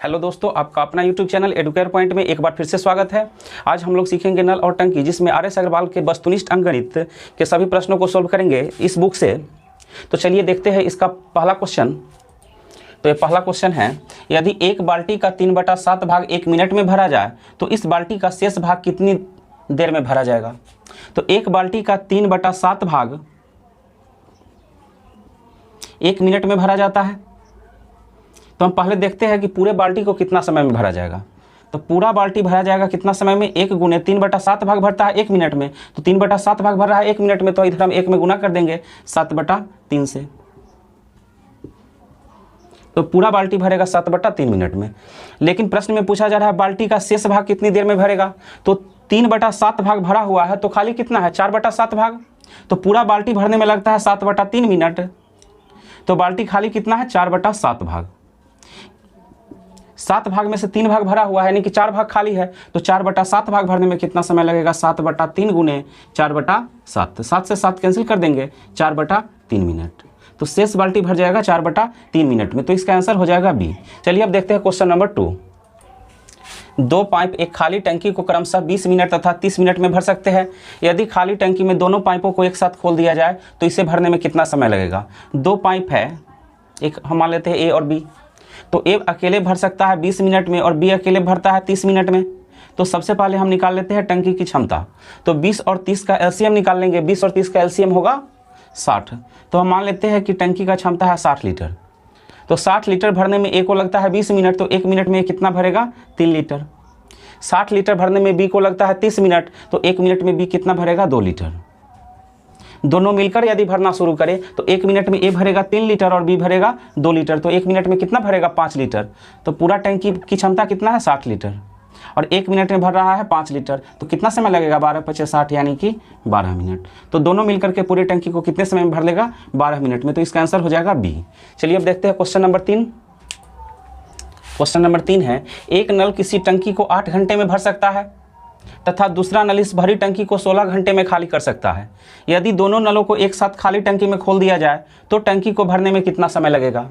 Hello दोस्तों, आपका अपना यूट्यूब चैनल एडुकेयर पॉइंट में एक बार फिर से स्वागत है। आज हम लोग सीखेंगे नल और टंकी, जिसमें आर.एस. अग्रवाल के वस्तुनिष्ठ अंकगणित के सभी प्रश्नों को सोल्व करेंगे इस बुक से। तो चलिए देखते हैं इसका पहला क्वेश्चन। तो ये पहला क्वेश्चन है, यदि एक बाल्टी का 3/7 भाग 1 मिनट में भरा जाए तो इस बाल्टी का शेष भाग कितनी देर में भरा जाएगा। तो एक बाल्टी का 3/7 भाग 1 मिनट में भरा जाता है। तो हम पहले देखते हैं कि पूरे बाल्टी को कितना समय में भरा जाएगा। तो पूरा बाल्टी भरा जाएगा कितना समय में, 1 गुने 3/7 भाग भरता है 1 मिनट में। तो 3/7 भाग भर रहा है 1 मिनट में, तो इधर हम 1 में गुना कर देंगे 7/3 से। तो पूरा बाल्टी भरेगा 7/3 मिनट में। लेकिन प्रश्न में पूछा जा रहा है बाल्टी का शेष भाग कितनी देर में भरेगा। तो 3/7 भाग भरा हुआ है तो खाली कितना है, 4/7 भाग। तो पूरा बाल्टी भरने में लगता है 7/3 मिनट। तो बाल्टी खाली कितना है, 4/7 भाग। 7 भाग में से 3 भाग भरा हुआ है, यानी कि 4 भाग खाली है। तो 4/7 भाग भरने में कितना समय लगेगा, 7/3 गुने 4/7। 7 से 7 कैंसिल कर देंगे, 4/3 मिनट। तो शेष बाल्टी भर जाएगा 4/3 मिनट में। तो इसका आंसर हो जाएगा बी। चलिए अब देखते हैं क्वेश्चन नंबर 2। 2 पाइप एक खाली टंकी को क्रमशः 20 मिनट तथा 30 मिनट में भर सकते हैं। यदि खाली टंकी में दोनों पाइपों को एक साथ खोल दिया जाए तो इसे भरने में कितना समय लगेगा। 2 पाइप है, एक हम मान लेते हैं ए और बी। तो ए अकेले भर सकता है 20 मिनट में और बी अकेले भरता है 30 मिनट में। तो सबसे पहले हम निकाल लेते हैं टंकी की क्षमता। तो 20 और 30 का एलसीएम निकाल लेंगे। 20 और 30 का एलसीएम होगा 60। तो हम मान लेते हैं कि टंकी का क्षमता है 60 लीटर। तो 60 लीटर भरने में ए को लगता है 20 मिनट, तो 1 मिनट में कितना भरेगा, 3 लीटर। 60 लीटर भरने में बी को लगता है 30 मिनट, तो 1 मिनट में बी कितना भरेगा, 2 लीटर। दोनों मिलकर यदि भरना शुरू करें तो 1 मिनट में ए भरेगा 3 लीटर और बी भरेगा 2 लीटर। तो 1 मिनट में कितना भरेगा, 5 लीटर। तो पूरा टंकी की क्षमता कितना है, 60 लीटर, और 1 मिनट में भर रहा है 5 लीटर। तो कितना समय लगेगा, 12×5 = 60, यानी कि 12 मिनट। तो दोनों मिलकर के पूरे टंकी को कितने समय में भर लेगा, 12 मिनट में। तो इसका आंसर हो जाएगा बी। चलिए अब देखते हैं क्वेश्चन नंबर 3। क्वेश्चन नंबर 3 है, एक नल किसी टंकी को 8 घंटे में भर सकता है तथा दूसरा नल इस भरी टंकी को 16 घंटे में खाली कर सकता है। यदि दोनों नलों को एक साथ खाली टंकी में खोल दिया जाए तो टंकी को भरने में कितना समय लगेगा।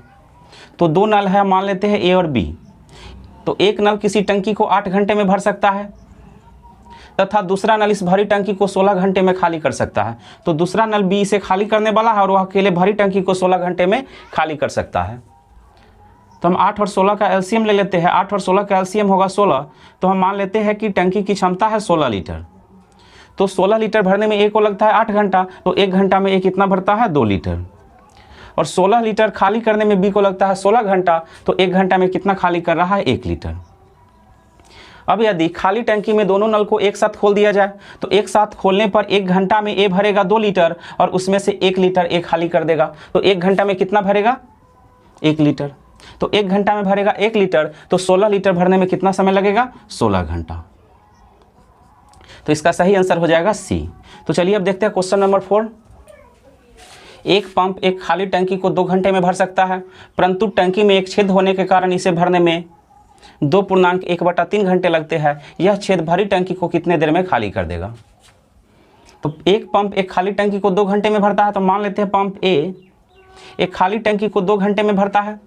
तो 2 नल है, मान लेते हैं ए और बी। तो एक नल किसी टंकी को 8 घंटे में भर सकता है तथा दूसरा नल इस भरी टंकी को 16 घंटे में खाली कर सकता है। तो दूसरा नल बी इसे खाली करने वाला है और वह अकेले भरी टंकी को 16 घंटे में खाली कर सकता है। तो हम 8 और 16 का एलसीएम ले लेते हैं। 8 और 16 का एलसीएम होगा 16। तो हम मान लेते हैं कि टंकी की क्षमता है 16 लीटर। तो 16 लीटर भरने में ए को लगता है 8 घंटा, तो 1 घंटा में ए कितना भरता है, 2 लीटर। और 16 लीटर खाली करने में बी को लगता है 16 घंटा, तो 1 घंटा में कितना खाली कर रहा है, 1 लीटर। अब यदि खाली टंकी में दोनों नल को एक साथ खोल दिया जाए तो एक साथ खोलने पर 1 घंटा में ए भरेगा 2 लीटर और उसमें से 1 लीटर ए खाली कर देगा। तो 1 घंटा में कितना भरेगा, 1 लीटर। तो 1 घंटा में भरेगा 1 लीटर, तो 16 लीटर भरने में कितना समय लगेगा, 16 घंटा। तो इसका सही आंसर हो जाएगा सी। तो चलिए अब देखते हैं क्वेश्चन नंबर 4। एक पंप एक खाली टंकी को 2 घंटे में भर सकता है, परंतु टंकी में एक छेद होने के कारण इसे भरने में 2.1/3 घंटे लगते हैं। यह छेद भरी टंकी को कितने देर में खाली कर देगा। तो एक पंप एक खाली टंकी को 2 घंटे में भरता है। तो मान लेते हैं पंप ए एक खाली टंकी को 2 घंटे में भरता है,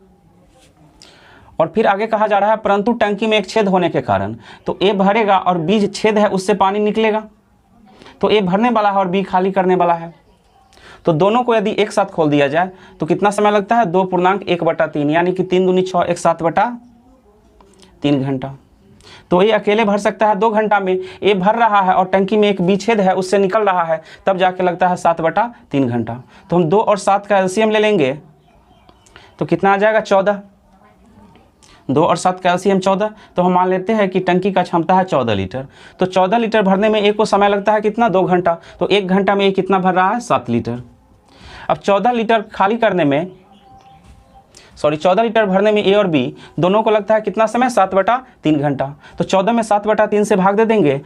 और फिर आगे कहा जा रहा है परंतु टंकी में एक छेद होने के कारण। तो ए भरेगा और बी छेद है उससे पानी निकलेगा। तो ए भरने वाला है और बी खाली करने वाला है। तो दोनों को यदि एक साथ खोल दिया जाए तो कितना समय लगता है, 2.1/3, यानी कि 3 दूनी 6 = 7/3 घंटा। तो ए अकेले भर सकता है 2 घंटा में। ए भर रहा है और टंकी में एक बी छेद है उससे निकल रहा है, तब जाके लगता है 7/3 घंटा। तो हम 2 और 7 का एलसीएम ले लेंगे तो कितना आ जाएगा, 14। 2 और 7 का एलसीएम 14। तो हम मान लेते हैं कि टंकी का क्षमता है 14 लीटर। तो 14 लीटर भरने में ए को समय लगता है कितना, 2 घंटा। तो 1 घंटा में ए कितना भर रहा है, 7 लीटर। अब 14 लीटर खाली करने में 14 लीटर भरने में ए और बी दोनों को लगता है कितना समय, 7/3 घंटा। तो 14 में 7/3 से भाग दे देंगे।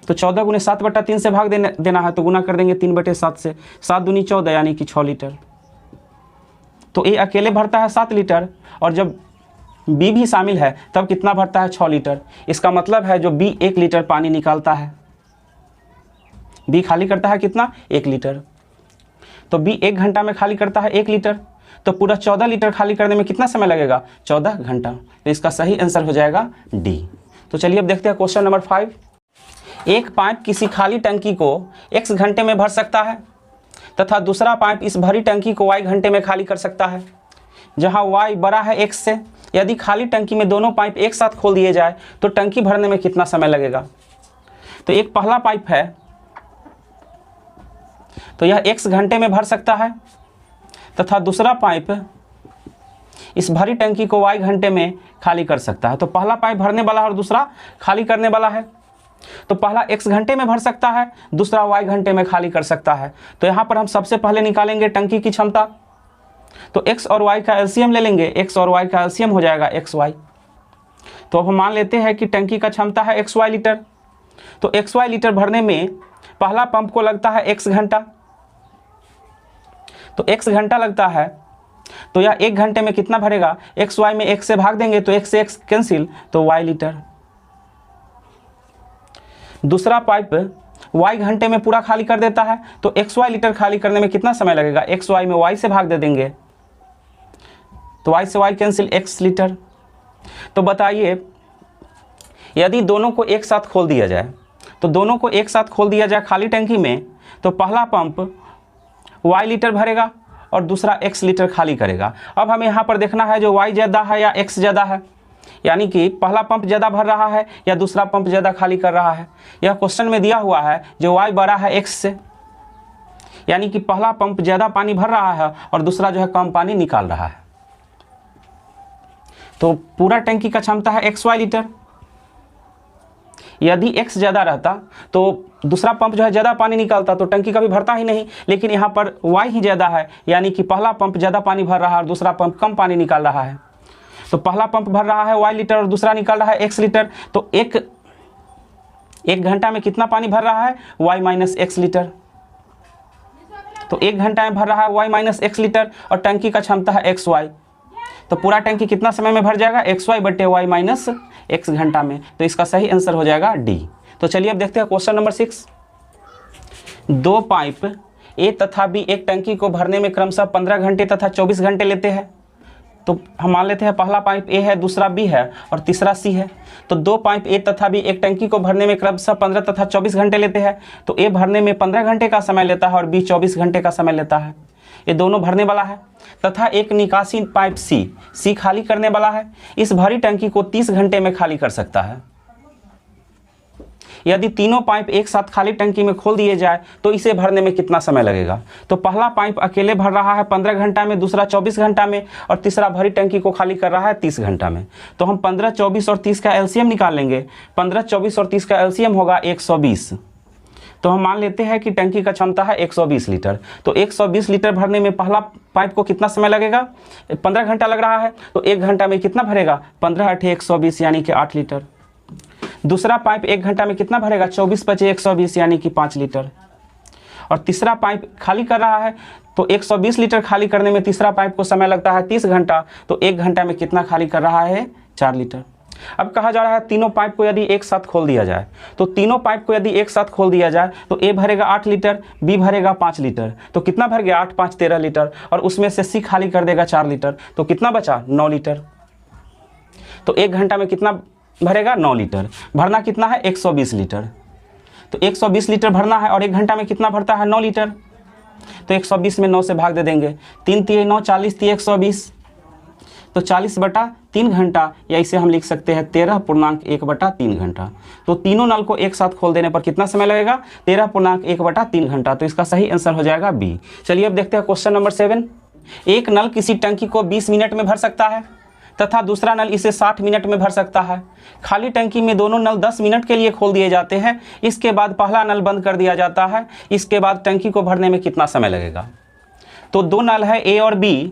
तो 14 गुने 7/3 से भाग देना है, तो गुना कर देंगे 3/7 से। 7 दूनी 14, यानी कि 6 लीटर। तो ए अकेले भरता है 7 लीटर, और जब बी भी शामिल है तब कितना भरता है, 6 लीटर। इसका मतलब है जो बी 1 लीटर पानी निकालता है, बी खाली करता है कितना, 1 लीटर। तो बी 1 घंटा में खाली करता है 1 लीटर। तो पूरा 14 लीटर खाली करने में कितना समय लगेगा? 14 घंटा। तो इसका सही आंसर हो जाएगा डी। तो चलिए अब देखते हैं क्वेश्चन नंबर 5। एक पाइप किसी खाली टंकी को x घंटे में भर सकता है तथा दूसरा पाइप इस भरी टंकी को y घंटे में खाली कर सकता है, जहां y बड़ा है x से। यदि खाली टंकी में दोनों पाइप एक साथ खोल दिए जाए तो टंकी भरने में कितना समय लगेगा? तो एक पहला पाइप है तो यह x घंटे में भर सकता है तथा दूसरा पाइप इस भरी टंकी को y घंटे में खाली कर सकता है। तो पहला पाइप भरने वाला है और दूसरा खाली करने वाला है। तो पहला x घंटे में भर सकता है, दूसरा y घंटे में खाली कर सकता है। तो यहाँ पर हम सबसे पहले निकालेंगे टंकी की क्षमता। तो x और y का एलसीएम ले लेंगे, x और y का एलसीएम हो जाएगा xy। तो अब हम मान लेते हैं कि टंकी का क्षमता है xy लीटर। तो xy लीटर भरने में पहला पंप को लगता है x घंटा, तो x घंटा लगता है। तो यह 1 घंटे में कितना भरेगा? xy में 1 से भाग देंगे तो x से x कैंसिल, तो y लीटर। दूसरा पाइप y घंटे में पूरा खाली कर देता है, तो xy लीटर खाली करने में कितना समय लगेगा? xy में y से भाग दे देंगे तो y से y कैंसिल, x लीटर। तो बताइए यदि दोनों को एक साथ खोल दिया जाए, तो दोनों को एक साथ खोल दिया जाए खाली टंकी में, तो पहला पंप y लीटर भरेगा और दूसरा x लीटर खाली करेगा। अब हमें यहाँ पर देखना है जो y ज़्यादा है या x ज़्यादा है, यानी कि पहला पंप ज़्यादा भर रहा है या दूसरा पंप ज़्यादा खाली कर रहा है। यह क्वेश्चन में दिया हुआ है जो y बड़ा है x से, यानी कि पहला पंप ज़्यादा पानी भर रहा है और दूसरा जो है कम पानी निकाल रहा है। तो पूरा टंकी का क्षमता है xy लीटर। यदि x ज़्यादा रहता तो दूसरा पंप जो है ज़्यादा पानी निकालता, तो टंकी कभी भरता ही नहीं। लेकिन यहाँ पर y ही ज़्यादा है, यानी कि पहला पंप ज़्यादा पानी भर रहा है और दूसरा पंप कम पानी निकाल रहा है। तो पहला पंप भर रहा है y लीटर और दूसरा निकाल रहा है x लीटर। तो एक घंटा में कितना पानी भर रहा है? y minus x litre. तो 1 घंटा में भर रहा है y माइनस x लीटर और टंकी का क्षमता है xy। तो पूरा टंकी कितना समय में भर जाएगा? xy बटे y माइनस x घंटा में। तो इसका सही आंसर हो जाएगा डी। तो चलिए अब देखते हैं क्वेश्चन नंबर 6। दो पाइप ए तथा बी एक टंकी को भरने में क्रमशः 15 घंटे तथा 24 घंटे लेते हैं। तो हम मान लेते हैं पहला पाइप ए है, दूसरा बी है और तीसरा सी है। तो दो पाइप ए तथा बी एक टंकी को भरने में क्रमशः 15 तथा 24 घंटे लेते हैं। तो ए भरने में 15 घंटे का समय लेता है और बी 24 घंटे का समय लेता है। ये दोनों भरने वाला है तथा एक निकासी पाइप सी खाली करने वाला है। इस भरी टंकी को 30 घंटे में खाली कर सकता है। यदि तीनों पाइप एक साथ खाली टंकी में खोल दिए जाए तो इसे भरने में कितना समय लगेगा? तो पहला पाइप अकेले भर रहा है 15 घंटा में, दूसरा 24 घंटा में और तीसरा भरी टंकी को खाली कर रहा है 30 घंटा में। तो हम 15, 24 और 30 का एलसीएम निकाल लेंगे। 15, 24 और 30 का एलसीएम होगा 120। तो हम मान लेते हैं कि टंकी का क्षमता है 120 लीटर। तो 120 लीटर भरने में पहला पाइप को कितना समय लगेगा? 15 घंटा लग रहा है। तो 1 घंटा में कितना भरेगा? 15 × 120 यानी कि 8 लीटर। दूसरा पाइप 1 घंटा में कितना भरेगा? 24 × 120 यानी कि 5 लीटर। और तीसरा पाइप खाली कर रहा है तो 120 लीटर खाली करने में तीसरा पाइप को समय लगता है 30 घंटा। तो 1 घंटा में कितना खाली कर रहा है? 4 लीटर। अब कहा जा रहा है तीनों पाइप को यदि एक साथ खोल दिया जाए, तो तीनों पाइप को यदि एक साथ खोल दिया जाए तो ए भरेगा 8 लीटर, बी भरेगा 5 लीटर। तो कितना भर गया? 8 × 5 = 13 लीटर। और उसमें से सी खाली कर देगा 4 लीटर। तो कितना बचा? 9 लीटर। तो 1 घंटा में कितना भरेगा? 9 लीटर। भरना कितना है? 120 लीटर। तो 120 लीटर भरना है और 1 घंटा में कितना भरता है? 9 लीटर। तो 120 में 9 से भाग दे देंगे। 3 × 3 = 9, 40 × 3 = 120। तो 40/3 घंटा, या इसे हम लिख सकते हैं 13.1/3 घंटा। तो तीनों नल को एक साथ खोल देने पर कितना समय लगेगा? 13.1/3 घंटा। तो इसका सही आंसर हो जाएगा बी। चलिए अब देखते हैं क्वेश्चन नंबर 7। एक नल किसी टंकी को 20 मिनट में भर सकता है तथा दूसरा नल इसे 60 मिनट में भर सकता है। खाली टंकी में दोनों नल 10 मिनट के लिए खोल दिए जाते हैं। इसके बाद पहला नल बंद कर दिया जाता है। इसके बाद टंकी को भरने में कितना समय लगेगा? तो दो नल है ए और बी।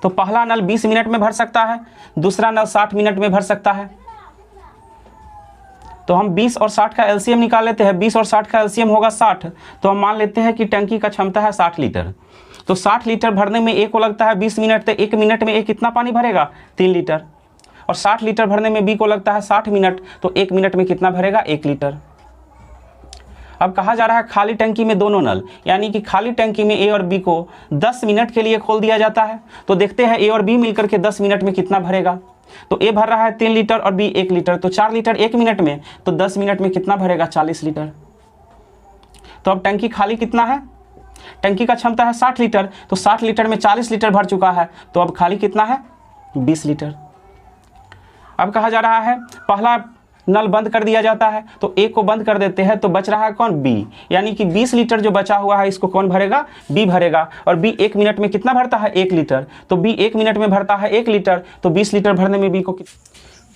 तो पहला नल 20 मिनट में भर सकता है, दूसरा नल 60 मिनट में भर सकता है। तो हम 20 और 60 का एलसीएम निकाल लेते हैं। 20 और 60 का एलसीएम होगा 60। तो हम मान लेते हैं कि टंकी का क्षमता है 60 लीटर। तो 60 लीटर भरने में ए को लगता है 20 मिनट। तो 1 मिनट में ए कितना पानी भरेगा? 3 लीटर। और 60 लीटर भरने में बी को लगता है 60 मिनट। तो 1 मिनट में कितना भरेगा? 1 लीटर। अब कहा जा रहा है खाली टंकी में दोनों नल, यानी कि खाली टंकी में ए और बी को 10 मिनट के लिए खोल दिया जाता है। तो देखते हैं ए और बी मिलकर के 10 मिनट में कितना भरेगा। तो ए भर रहा है 3 लीटर और बी 1 लीटर, तो 4 लीटर 1 मिनट में, तो 10 मिनट में कितना भरेगा 40 लीटर। तो अब टंकी खाली कितना है, टंकी का क्षमता है 60 लीटर, तो 60 लीटर में 40 लीटर भर चुका है, तो अब खाली कितना है 20 लीटर। अब कहा जा रहा है पहला नल बंद कर दिया जाता है, तो ए को बंद कर देते हैं, तो बच रहा है कौन, बी, यानी कि 20 लीटर जो बचा हुआ है इसको कौन भरेगा, बी भरेगा। और बी 1 मिनट में कितना भरता है 1 लीटर, तो बी 1 मिनट में भरता है 1 लीटर, तो 20 लीटर भरने में बी को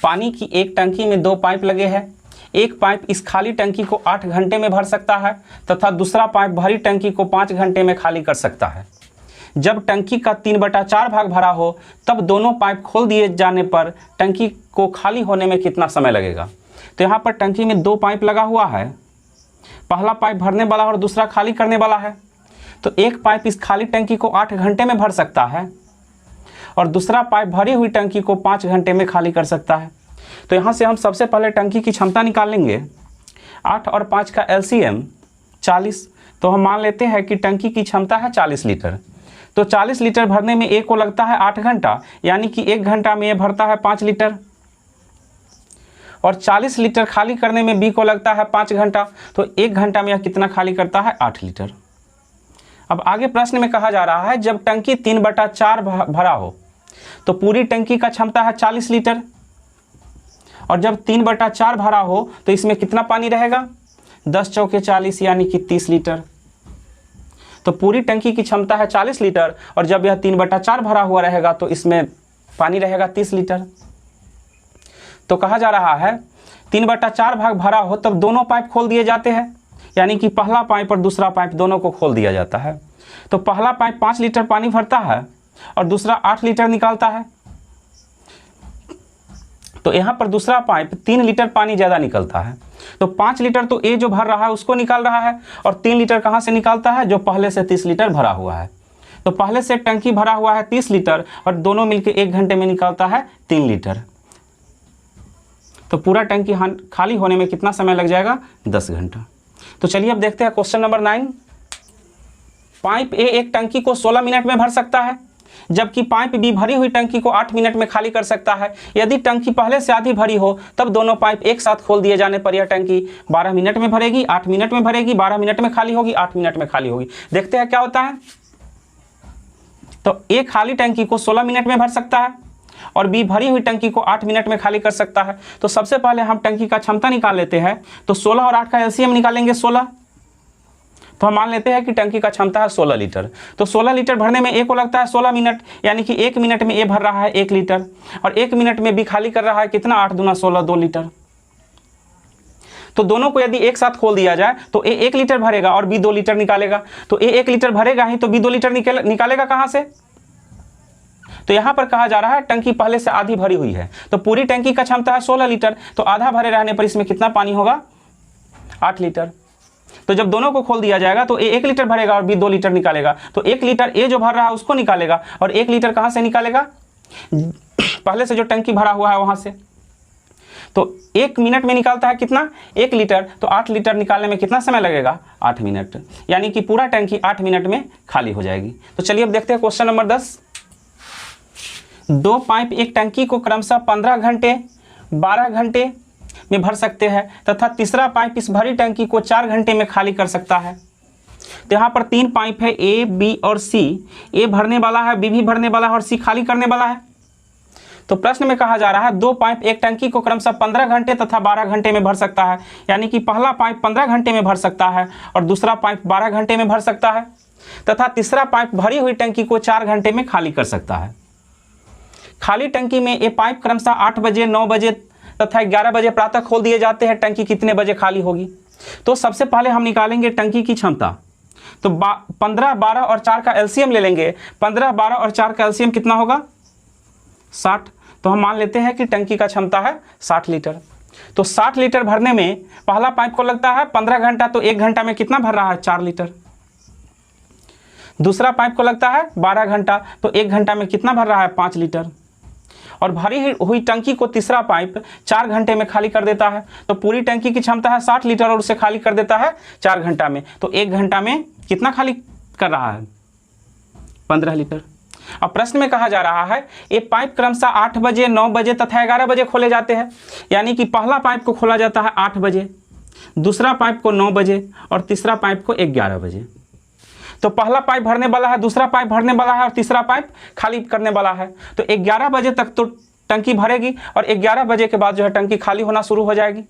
पानी की एक टंकी में 2 पाइप लगे हैं। एक पाइप इस खाली टंकी को 8 घंटे में भर सकता है तथा दूसरा पाइप भरी टंकी को 5 घंटे में खाली कर सकता है। जब टंकी का 3/4 भाग भरा हो तब दोनों पाइप खोल दिए जाने पर टंकी को खाली होने में कितना समय लगेगा। तो यहाँ पर टंकी में 2 पाइप लगा हुआ है, पहला पाइप भरने वाला और दूसरा खाली करने वाला है। तो एक पाइप इस खाली टंकी को 8 घंटे में भर सकता है और दूसरा पाइप भरी हुई टंकी को 5 घंटे में खाली कर सकता है। तो यहाँ से हम सबसे पहले टंकी की क्षमता निकाल लेंगे। 8 और 5 का एलसीएम 40, तो हम मान लेते हैं कि टंकी की क्षमता है 40 लीटर। तो 40 लीटर भरने में ए को लगता है 8 घंटा, यानी कि 1 घंटा में ये भरता है 5 लीटर, और 40 लीटर खाली करने में बी को लगता है 5 घंटा, तो 1 घंटा में यह कितना खाली करता है 8 लीटर। अब आगे प्रश्न में कहा जा रहा है जब टंकी 3/4 भरा हो तो पूरी टंकी का क्षमता है 40 लीटर, और जब 3/4 भरा हो तो इसमें कितना पानी रहेगा, 10 चौके 40 यानी कि 30 लीटर। तो पूरी टंकी की क्षमता है 40 लीटर और जब यह 3/4 भरा हुआ रहेगा तो इसमें पानी रहेगा 30 लीटर। तो कहा जा रहा है 3/4 भाग भरा हो तब दोनों पाइप खोल दिए जाते हैं, यानी कि पहला पाइप और दूसरा पाइप दोनों को खोल दिया जाता है। तो पहला पाइप 5 लीटर पानी भरता है और दूसरा 8 लीटर निकालता है। तो यहाँ पर दूसरा पाइप 3 लीटर पानी ज़्यादा निकलता है, तो 5 लीटर तो ए जो भर रहा है उसको निकाल रहा है, और 3 लीटर कहाँ से निकालता है, जो पहले से 30 लीटर भरा हुआ है। तो पहले से टंकी भरा हुआ है 30 लीटर और दोनों मिलकर 1 घंटे में निकालता है 3 लीटर। तो पूरा टंकी खाली होने में कितना समय लग जाएगा, 10 घंटा। तो चलिए अब देखते हैं क्वेश्चन नंबर 9। पाइप ए एक टंकी को 16 मिनट में भर सकता है, जबकि पाइप बी भरी हुई टंकी को 8 मिनट में खाली कर सकता है। यदि टंकी पहले से आधी भरी हो तब दोनों पाइप एक साथ खोल दिए जाने पर यह टंकी 12 मिनट में भरेगी, 8 मिनट में भरेगी, 12 मिनट में खाली होगी, 8 मिनट में खाली होगी। देखते हैं क्या होता है। तो ए खाली टंकी को 16 मिनट में भर सकता है और बी भरी हुई टंकी को 8 मिनट में खाली कर सकता है। तो सबसे पहले हम टंकी का क्षमता निकाल लेते हैं। तो 16 और 8 का एलसीएम निकालेंगे 16, तो हम मान लेते हैं कि टंकी का क्षमता है 16 लीटर। तो 16 लीटर भरने में ए को लगता है 16 मिनट, यानी कि 1 मिनट में ए भर रहा है 1 लीटर और 1 मिनट में बी खाली कर रहा है कितना, 8 दूना 16, 2 लीटर। तो दोनों को यदि एक साथ खोल दिया जाए तो ए 1 लीटर भरेगा और बी 2 लीटर निकालेगा। तो ए 1 लीटर भरेगा ही तो बी 2 लीटर निकालेगा कहाँ से। तो यहाँ पर कहा जा रहा है टंकी पहले से आधी भरी हुई है, तो पूरी टंकी का क्षमता है 16 लीटर, तो आधा भरे रहने पर इसमें कितना पानी होगा, 8 लीटर। तो जब दोनों को खोल दिया जाएगा तो ए 1 लीटर भरेगा और बी 2 लीटर निकालेगा। तो 1 लीटर ए जो भर रहा है उसको निकालेगा और 1 लीटर कहाँ से निकालेगा, पहले से जो टंकी भरा हुआ है वहाँ से। तो 1 मिनट में निकालता है कितना, 1 लीटर, तो 8 लीटर निकालने में कितना समय लगेगा, 8 मिनट, यानी कि पूरा टंकी 8 मिनट में खाली हो जाएगी। तो चलिए अब देखते हैं क्वेश्चन नंबर 10। 2 पाइप एक टंकी को क्रमशः 15 घंटे, 12 घंटे में भर सकते हैं तथा तीसरा पाइप इस भरी टंकी को 4 घंटे में खाली कर सकता है। तो यहाँ पर 3 पाइप है ए, बी और सी। ए भरने वाला है, बी भी भरने वाला है और सी खाली करने वाला है। तो प्रश्न में कहा जा रहा है 2 पाइप एक टंकी को क्रमशः 15 घंटे तथा 12 घंटे में भर सकता है, यानी कि पहला पाइप 15 घंटे में भर सकता है और दूसरा पाइप 12 घंटे में भर सकता है तथा तीसरा पाइप भरी हुई टंकी को 4 घंटे में खाली कर सकता है। खाली टंकी में ये पाइप क्रमशः 8 बजे, 9 बजे तथा 11 बजे प्रातः खोल दिए जाते हैं। टंकी कितने बजे खाली होगी। तो सबसे पहले हम निकालेंगे टंकी की क्षमता। तो 15, 12 और 4 का एलसीएम ले लेंगे। 15, 12 और 4 का एलसीएम कितना होगा, 60। तो हम मान लेते हैं कि टंकी का क्षमता है 60 लीटर। तो 60 लीटर भरने में पहला पाइप को लगता है 15 घंटा, तो 1 घंटा में कितना भर रहा है, 4 लीटर। दूसरा पाइप को लगता है 12 घंटा, तो 1 घंटा में कितना भर रहा है, 5 लीटर। और भरी हुई टंकी को तीसरा पाइप 4 घंटे में खाली कर देता है। तो पूरी टंकी की क्षमता है 60 लीटर और उसे खाली कर देता है 4 घंटा में। तो 1 घंटा में कितना खाली कर रहा है? 15 लीटर। अब प्रश्न में कहा जा रहा है ये पाइप क्रमशः 8 बजे, 9 बजे तथा 11 बजे खोले जाते हैं। यानी कि पहला पाइप को खोला जाता है 8 बजे, दूसरा पाइप को 9 बजे और तीसरा पाइप को 11 बजे। तो पहला पाइप भरने वाला है, दूसरा पाइप भरने वाला है और तीसरा पाइप खाली करने वाला है। तो 11 बजे तक तो टंकी भरेगी और 11 बजे के बाद जो है टंकी खाली होना शुरू हो जाएगी।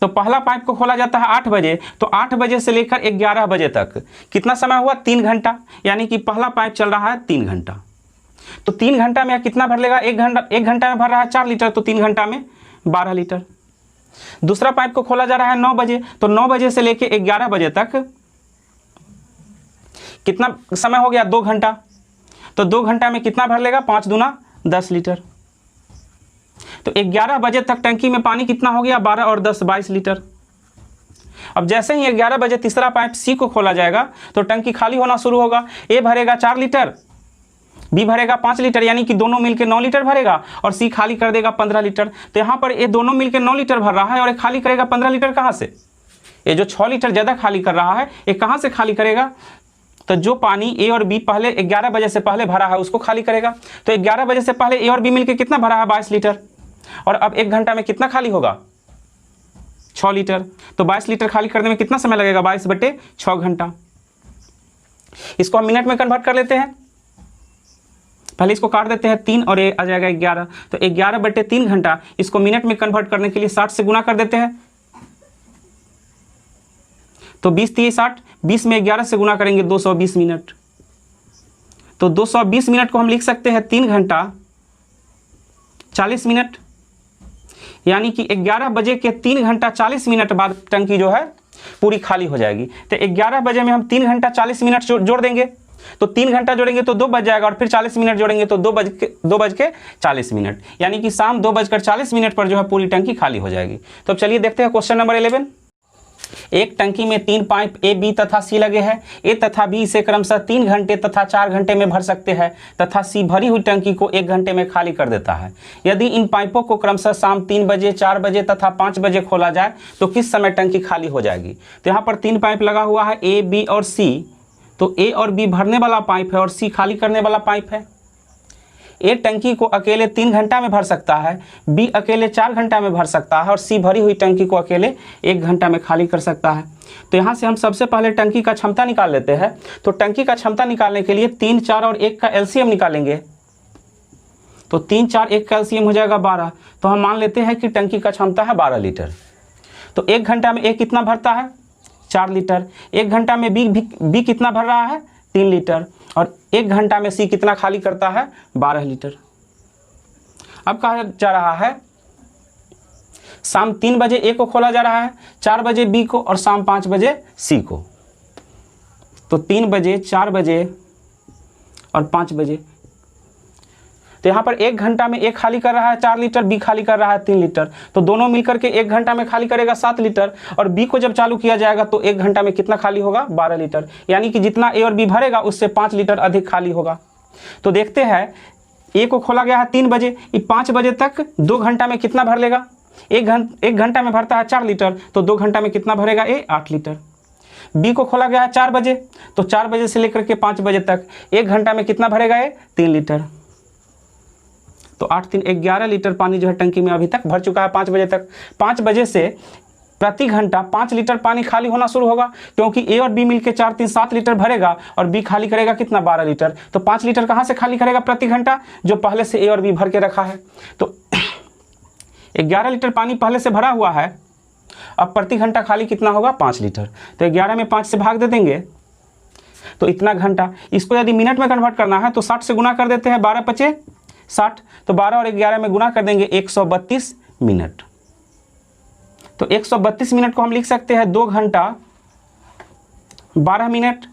तो पहला पाइप को खोला जाता है 8 बजे, तो 8 बजे से लेकर 11 बजे तक कितना समय हुआ? 3 घंटा। यानी कि पहला पाइप चल रहा है 3 घंटा। तो 3 घंटा में कितना भर लेगा? 1 घंटा में भर रहा है 4 लीटर, तो 3 घंटा में 12 लीटर। दूसरा पाइप को खोला जा रहा है 9 बजे, तो 9 बजे से लेकर 11 बजे तक कितना समय हो गया? 2 घंटा। तो 2 घंटा में कितना भर लेगा? 5 दूना 10 लीटर। तो 11 बजे तक टंकी में पानी कितना हो गया? 12 और 10 22 लीटर। अब जैसे ही 11 बजे तीसरा पाइप सी को खोला जाएगा तो टंकी खाली होना शुरू होगा। ए भरेगा 4 लीटर, बी भरेगा 5 लीटर, यानी कि दोनों मिलकर 9 लीटर भरेगा और सी खाली कर देगा 15 लीटर। तो यहाँ पर ये दोनों मिलकर 9 लीटर भर रहा है और ये खाली करेगा 15 लीटर कहाँ से? ये जो 6 लीटर ज़्यादा खाली कर रहा है ये कहाँ से खाली करेगा? तो जो पानी ए और बी पहले 11 बजे से पहले भरा है उसको खाली करेगा। तो 11 बजे से पहले ए और बी मिलकर कितना भरा है? 22 लीटर। और अब 1 घंटा में कितना खाली होगा? 6 लीटर। तो 22 लीटर खाली करने में कितना समय लगेगा? 22/6 घंटा। इसको हम मिनट में कन्वर्ट कर लेते हैं। पहले इसको काट देते हैं 3 और ये आ जाएगा 11। तो 11/3 घंटा, इसको मिनट में कन्वर्ट करने के लिए 60 से गुना कर देते हैं। तो 20 3 60, 20 में 11 से गुना करेंगे 220 मिनट। तो 220 मिनट को हम लिख सकते हैं 3 घंटा 40 मिनट। यानी कि 11 बजे के 3 घंटा 40 मिनट बाद टंकी जो है पूरी खाली हो जाएगी। तो 11 बजे में हम 3 घंटा 40 मिनट जोड़ देंगे। तो 3 घंटा जोड़ेंगे तो 2 बज जाएगा और फिर 40 मिनट जोड़ेंगे तो 2 बज के 40 मिनट। यानी कि शाम 2:40 पर जो है पूरी टंकी खाली हो जाएगी। तो अब चलिए देखते हैं क्वेश्चन नंबर 11। एक टंकी में 3 पाइप ए, बी तथा सी लगे हैं। ए तथा बी इसे क्रमशः 3 घंटे तथा 4 घंटे में भर सकते हैं तथा सी भरी हुई टंकी को 1 घंटे में खाली कर देता है। यदि इन पाइपों को क्रमशः शाम 3 बजे, 4 बजे तथा 5 बजे खोला जाए तो किस समय टंकी खाली हो जाएगी? तो यहाँ पर 3 पाइप लगा हुआ है, ए, बी और सी। तो ए और बी भरने वाला पाइप है और सी खाली करने वाला पाइप है। ए टंकी को अकेले 3 घंटा में भर सकता है, बी अकेले 4 घंटा में भर सकता है और सी भरी हुई टंकी को अकेले 1 घंटा में खाली कर सकता है। तो यहाँ से हम सबसे पहले टंकी का क्षमता निकाल लेते हैं। तो टंकी का क्षमता निकालने के लिए 3, 4 और 1 का एलसीएम निकालेंगे। तो 3, 4, 1 का एलसीएम हो जाएगा 12। तो हम मान लेते हैं कि टंकी का क्षमता है 12 लीटर। तो 1 घंटा में ए कितना भरता है? 4 लीटर। 1 घंटा में बी कितना भर रहा है? 3 लीटर। और 1 घंटा में सी कितना खाली करता है? 12 लीटर। अब कहा जा रहा है शाम 3 बजे ए को खोला जा रहा है, 4 बजे बी को और शाम 5 बजे सी को। तो 3 बजे, 4 बजे और 5 बजे। तो यहाँ पर 1 घंटा में ए खाली कर रहा है 4 लीटर, बी खाली कर रहा है 3 लीटर। तो दोनों मिलकर के 1 घंटा में खाली करेगा 7 लीटर और बी को जब चालू किया जाएगा तो 1 घंटा में कितना खाली होगा? 12 लीटर। यानी कि जितना ए और बी भरेगा उससे 5 लीटर अधिक खाली होगा। तो देखते हैं, ए को खोला गया है 3 बजे, ये 5 बजे तक 2 घंटा में कितना भर लेगा? 1 घंटा में भरता है 4 लीटर, तो 2 घंटा में कितना भरेगा? ए 8 लीटर। बी को खोला गया है 4 बजे, तो 4 बजे से लेकर के 5 बजे तक 1 घंटा में कितना भरेगा? ए 3 लीटर। तो 8 3 11 लीटर पानी जो है टंकी में अभी तक भर चुका है 5 बजे तक। 5 बजे से प्रति घंटा 5 लीटर पानी खाली होना शुरू होगा, क्योंकि ए और बी मिलकर 4 3 7 लीटर भरेगा और बी खाली करेगा कितना? 12 लीटर। तो 5 लीटर कहाँ से खाली करेगा प्रति घंटा? जो पहले से ए और बी भर के रखा है। तो 11 लीटर पानी पहले से भरा हुआ है, अब प्रति घंटा खाली कितना होगा? 5 लीटर। तो 11 में 5 से भाग दे देंगे तो इतना घंटा। इसको यदि मिनट में कन्वर्ट करना है तो 60 से गुना कर देते हैं, 12 × 5 = 60। तो 12 और 11 में गुना कर देंगे 132 मिनट। तो 132 मिनट को हम लिख सकते हैं 2 घंटा 12 मिनट।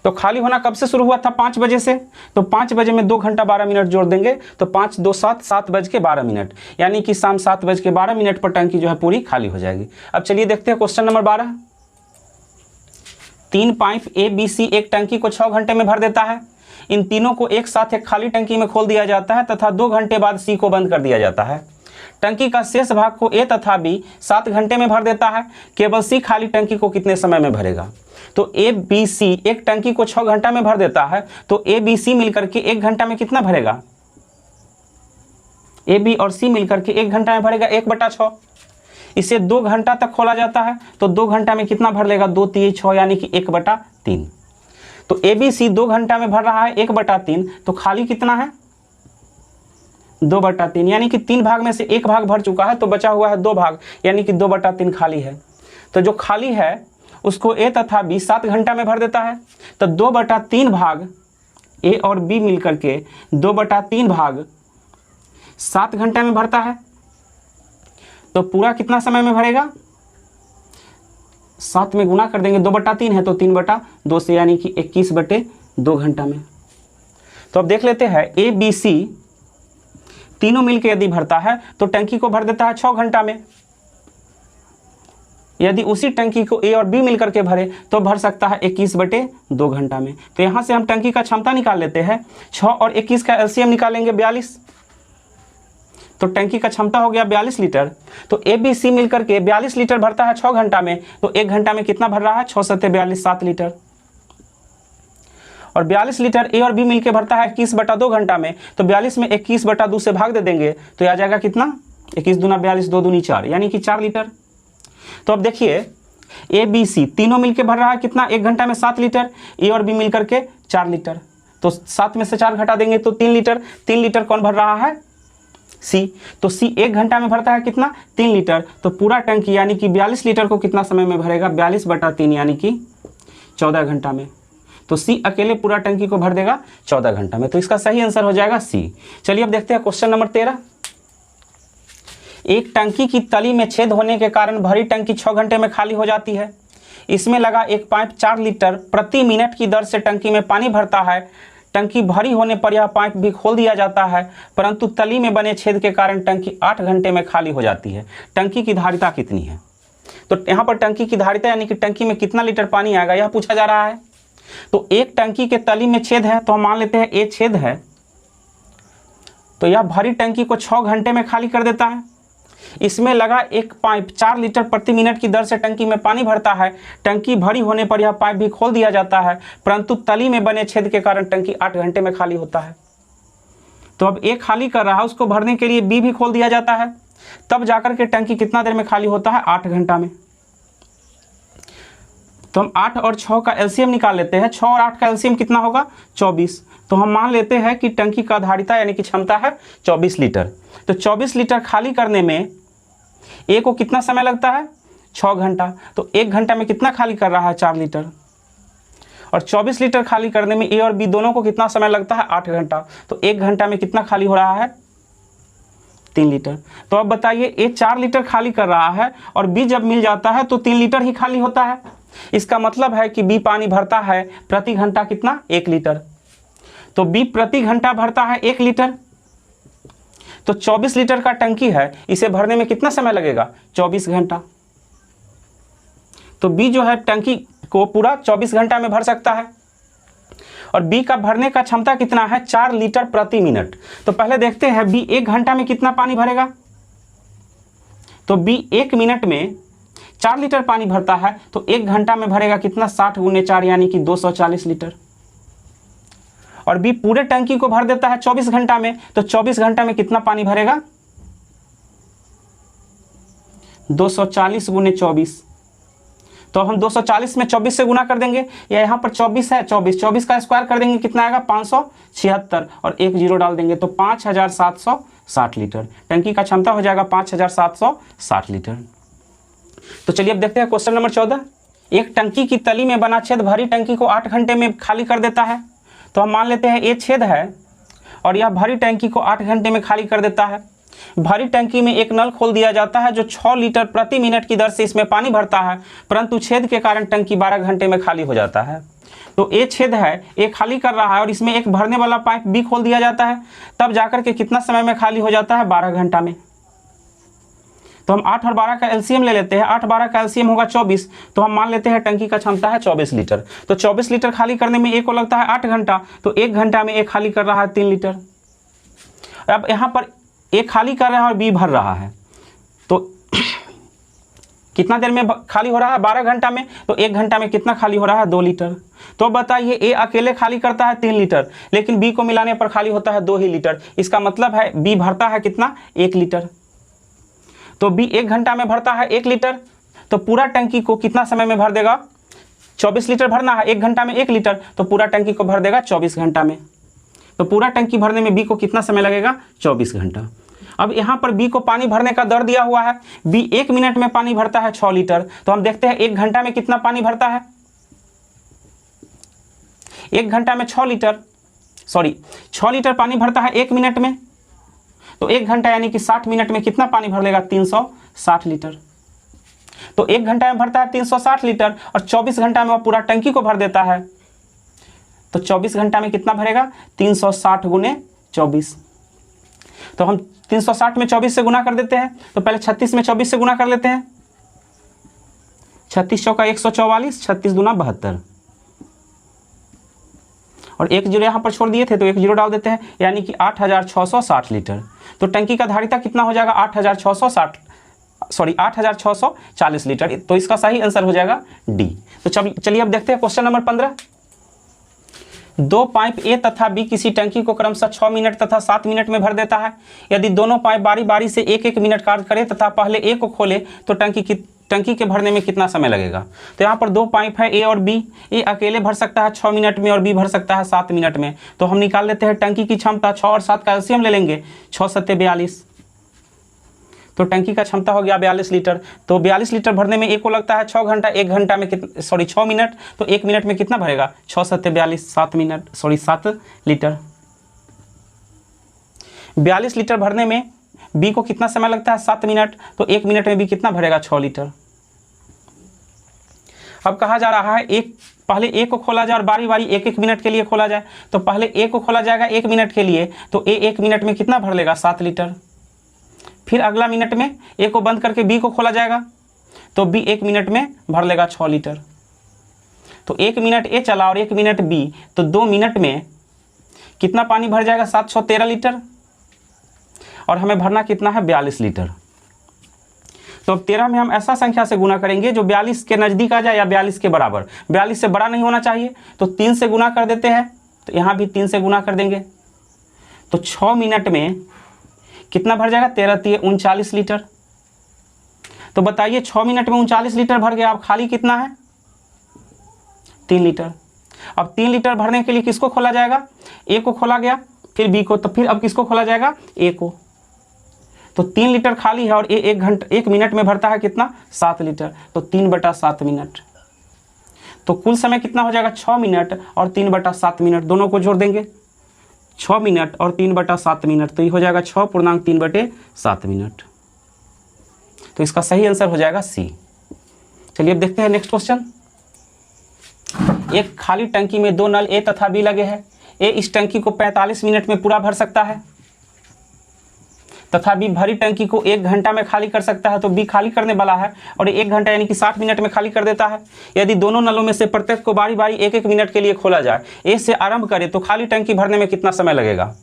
तो खाली होना कब से शुरू हुआ था? 5 बजे से। तो 5 बजे में 2 घंटा 12 मिनट जोड़ देंगे तो 5 2 7 7 बज के 12 मिनट, यानी कि शाम 7 बज के 12 मिनट पर टंकी जो है पूरी खाली हो जाएगी। अब चलिए देखते हैं question number 12। 3 pipe A B C एक टंकी को 6 घंटे में भर देता है। इन तीनों को एक साथ एक खाली टंकी में खोल दिया जाता है तथा 2 घंटे बाद सी को बंद कर दिया जाता है। टंकी का शेष भाग को ए तथा बी 7 घंटे में भर देता है। केवल सी खाली टंकी को कितने समय में भरेगा? तो ए बी सी एक टंकी को 6 घंटा में भर देता है, तो ए बी सी मिलकर के 1 घंटा में कितना भरेगा? ए बी और सी मिलकर के 1 घंटा में भरेगा 1/6। इसे 2 घंटा तक खोला जाता है, तो 2 घंटा में कितना भर लेगा? 2 3 6 यानी कि 1/3। तो ए बी सी 2 घंटा में भर रहा है 1/3, तो खाली कितना है? 2/3, यानी कि 3 भाग में से 1 भाग भर चुका है, तो बचा हुआ है 2 भाग, यानी कि 2/3 खाली है। तो जो खाली है उसको ए तथा बी 7 घंटा में भर देता है, तो 2/3 भाग ए और बी मिलकर के 2/3 भाग 7 घंटे में भरता है। तो पूरा कितना समय में भरेगा? 7 में गुना कर देंगे, 2/3 है तो 3/2 से, यानी कि 21/2 घंटा में। तो अब देख लेते हैं, ए बी सी तीनों मिलकर यदि भरता है तो टंकी को भर देता है 6 घंटा में। यदि उसी टंकी को ए और बी मिलकर के भरे तो भर सकता है 21/2 घंटा में। तो यहां से हम टंकी का क्षमता निकाल लेते हैं। 6 और 21 का एलसीएम निकालेंगे 42, तो टंकी का क्षमता हो गया 42 लीटर। तो ए बी सी मिलकर के 42 लीटर भरता है 6 घंटा में, तो 1 घंटा में कितना भर रहा है? 6 7 42 7 लीटर। और 42 लीटर ए और बी मिलकर भरता है 21/2 घंटा में, तो 42 में 21/2 से भाग दे देंगे तो आ जाएगा कितना? 21 दूना 42, 2 दूनी 4, यानी कि 4 लीटर। तो अब देखिए, ए बी सी तीनों मिलकर भर रहा है कितना? 1 घंटा में 7 लीटर, ए और बी मिलकर के 4 लीटर। तो 7 में से 4 घटा देंगे तो 3 लीटर। 3 लीटर कौन भर रहा है? सी। तो सी 1 घंटा में भरता है कितना? 3 लीटर। तो पूरा टंकी यानी कि 42 लीटर को कितना समय में भरेगा? 42/3 यानी कि 14 घंटा में। तो सी अकेले पूरा टंकी को भर देगा 14 घंटा में। तो इसका सही आंसर हो जाएगा सी। चलिए अब देखते हैं क्वेश्चन नंबर 13। एक टंकी की तली में छेद होने के कारण भरी टंकी 6 घंटे में खाली हो जाती है। इसमें लगा एक पाइप 4 लीटर प्रति मिनट की दर से टंकी में पानी भरता है। टंकी भरी होने पर यह पाइप भी खोल दिया जाता है, परंतु तली में बने छेद के कारण टंकी 8 घंटे में खाली हो जाती है। टंकी की धारिता कितनी है? तो यहाँ पर टंकी की धारिता यानी कि टंकी में कितना लीटर पानी आएगा यह पूछा जा रहा है। तो एक टंकी के तली में छेद है, तो हम मान लेते हैं ए छेद है, तो यह भरी टंकी को 6 घंटे में खाली कर देता है। इसमें लगा एक पाइप 4 लीटर प्रति मिनट की दर से टंकी में पानी भरता है। टंकी भरी होने पर यह पाइप भी खोल दिया जाता है, परंतु तली में बने छेद के कारण टंकी 8 घंटे में खाली होता है। तो अब ए खाली कर रहा है, उसको भरने के लिए बी भी खोल दिया जाता है, तब जाकर के टंकी कितना देर में खाली होता है? 8 घंटा में। तो हम 8 और 6 का एलसीएम निकाल लेते हैं। 6 और 8 का एलसीएम कितना होगा? 24। तो हम मान लेते हैं कि टंकी का धारिता यानी कि क्षमता है 24 लीटर। तो 24 लीटर खाली करने में ए को कितना समय लगता है? 6 घंटा। तो 1 घंटा में कितना खाली कर रहा है? 4 लीटर। और 24 लीटर खाली करने में ए और बी दोनों को कितना समय लगता है? 8 घंटा। तो 1 घंटा में कितना खाली हो रहा है? 3 लीटर। तो अब बताइए, ए 4 लीटर खाली कर रहा है और बी जब मिल जाता है तो 3 लीटर ही खाली होता है। इसका मतलब है कि बी पानी भरता है प्रति घंटा कितना? 1 लीटर। तो बी प्रति घंटा भरता है 1 लीटर। तो 24 लीटर का टंकी है, इसे भरने में कितना समय लगेगा? 24 घंटा। तो बी जो है टंकी को पूरा 24 घंटा में भर सकता है। और बी का भरने का क्षमता कितना है? 4 लीटर प्रति मिनट। तो पहले देखते हैं बी 1 घंटा में कितना पानी भरेगा। तो बी 1 मिनट में 4 लीटर पानी भरता है, तो 1 घंटा में भरेगा कितना? 60 × 4 यानी कि 240 लीटर। और बी पूरे टंकी को भर देता है 24 घंटा में, तो 24 घंटा में कितना पानी भरेगा? 240 × 24। तो हम 240 में 24 से गुना कर देंगे, या यहाँ पर 24 है, 24 का स्क्वायर कर देंगे, कितना आएगा? 576 और 1 जीरो डाल देंगे तो 5760 लीटर। टंकी का क्षमता हो जाएगा 5760 लीटर। तो चलिए अब देखते हैं क्वेश्चन नंबर 14। एक टंकी की तली में बना छेद भरी टंकी को 8 घंटे में खाली कर देता है। तो हम मान लेते हैं ए छेद है और यह भरी टंकी को 8 घंटे में खाली कर देता है। भरी टंकी में एक नल खोल दिया जाता है जो 6 लीटर प्रति मिनट की दर से इसमें पानी भरता है, परंतु छेद के कारण टंकी 12 घंटे में खाली हो जाता है। तो ए छेद है, ए खाली कर रहा है और इसमें एक भरने वाला पाइप बी खोल दिया जाता है, तब जाकर के कितना समय में खाली हो जाता है? 12 घंटा में। तो हम 8 और 12 का एलसीएम ले लेते हैं। 8 12 का एलसीएम होगा 24, तो हम मान लेते हैं टंकी का क्षमता है 24 लीटर। तो 24 लीटर खाली करने में ए को लगता है 8 घंटा, तो 1 घंटा में ए खाली कर रहा है 3 लीटर। अब यहाँ पर ए खाली कर रहा है और बी भर रहा है, तो कितना देर में खाली हो रहा है? 12 घंटा में। तो 1 घंटा में कितना खाली हो रहा है? 2 लीटर। तो बताइए ए अकेले खाली करता है 3 लीटर, लेकिन बी को मिलाने पर खाली होता है 2 ही लीटर। इसका मतलब है बी भरता है कितना? 1 लीटर। तो बी 1 घंटा में भरता है 1 लीटर, तो पूरा टंकी को कितना समय में भर देगा? 24 लीटर भरना है, 1 घंटा में 1 लीटर, तो पूरा टंकी को भर देगा 24 घंटा में। तो पूरा टंकी भरने में बी को कितना समय लगेगा? 24 घंटा। अब यहाँ पर बी को पानी भरने का दर दिया हुआ है। बी 1 मिनट में पानी भरता है 6 लीटर, तो हम देखते हैं 1 घंटा में कितना पानी भरता है। 1 घंटा में 6 लीटर पानी भरता है 1 मिनट में, तो 1 घंटा यानी कि 60 मिनट में कितना पानी भर लेगा? 360 लीटर। तो 1 घंटा में भरता है 360 लीटर और 24 घंटा में वो पूरा टंकी को भर देता है। तो 24 घंटा में कितना भरेगा? 360 गुने 24। तो हम 360 में 24 से गुना कर देते हैं, तो पहले 36 में 24 से गुना कर लेते हैं। 36 चौका 144, 36 दूना 72, और 1 जीरो यहाँ पर छोड़ दिए थे तो 1 जीरो डाल देते हैं, यानी कि 8660 लीटर। तो टंकी का धारिता कितना हो जाएगा? 8640 लीटर। तो इसका सही आंसर हो जाएगा डी। तो चलिए अब देखते हैं क्वेश्चन नंबर 15। 2 पाइप ए तथा बी किसी टंकी को क्रमशः 6 मिनट तथा 7 मिनट में भर देता है। यदि दोनों पाइप बारी बारी से 1-1 मिनट कार्य करें तथा पहले ए को खोले तो टंकी के भरने में कितना समय लगेगा? तो यहाँ पर 2 पाइप है ए और बी। ए अकेले भर सकता है 6 मिनट में और बी भर सकता है 7 मिनट में। तो हम निकाल लेते हैं टंकी की क्षमता। 6 और 7 का एलसीएम ले लेंगे, 6 सत्ते 42, तो टंकी का क्षमता हो गया 42 लीटर। तो 42 लीटर भरने में ए को लगता है 6 घंटा, 1 घंटा में 6 मिनट, तो 1 मिनट में कितना भरेगा? 6 सत्ते 42, 7 लीटर। 42 लीटर भरने में बी को कितना समय लगता है? 7 मिनट, तो 1 मिनट में बी कितना भरेगा? 6 लीटर। अब कहा जा रहा है पहले ए को खोला जाए और बारी बारी 1-1 मिनट के लिए खोला जाए। तो पहले ए को खोला जाएगा 1 मिनट के लिए, तो ए 1 मिनट में कितना भर लेगा? 7 लीटर। फिर अगला मिनट में ए को बंद करके बी को खोला जाएगा, तो बी 1 मिनट में भर लेगा 6 लीटर। तो 1 मिनट ए चला और 1 मिनट बी, तो 2 मिनट में कितना पानी भर जाएगा? 713 लीटर, और हमें भरना कितना है? 42 लीटर। तो अब 13 में हम ऐसा संख्या से गुना करेंगे जो 42 के नज़दीक आ जाए या 42 के बराबर। 42 से बड़ा नहीं होना चाहिए, तो 3 से गुना कर देते हैं, तो यहाँ भी 3 से गुना कर देंगे। तो 6 मिनट में कितना भर जाएगा? 13 39 लीटर। तो बताइए 6 मिनट में 39 लीटर भर गया। अब खाली कितना है? 3 लीटर। अब 3 लीटर भरने के लिए किसको खोला जाएगा? ए को खोला गया, फिर बी को, तो फिर अब किसको खोला जाएगा? ए को। तो 3 लीटर खाली है और ए 1 मिनट में भरता है कितना? 7 लीटर, तो 3/7 मिनट। तो कुल समय कितना हो जाएगा? 6 मिनट और 3/7 मिनट, दोनों को जोड़ देंगे। 6 मिनट और 3/7 मिनट, तो ये हो जाएगा 6.3/7 मिनट। तो इसका सही आंसर हो जाएगा सी। चलिए अब देखते हैं नेक्स्ट क्वेश्चन। एक खाली टंकी में 2 नल ए तथा बी लगे हैं। ए इस टंकी को 45 मिनट में पूरा भर सकता है तथा बी भरी टंकी को 1 घंटा में खाली कर सकता है। तो बी खाली करने वाला है और 1 घंटा यानी कि 60 मिनट में खाली कर देता है। यदि दोनों नलों में से प्रत्येक को बारी बारी 1-1 मिनट के लिए खोला जाए, ए से आरंभ करें, तो खाली टंकी भरने में कितना समय लगेगा?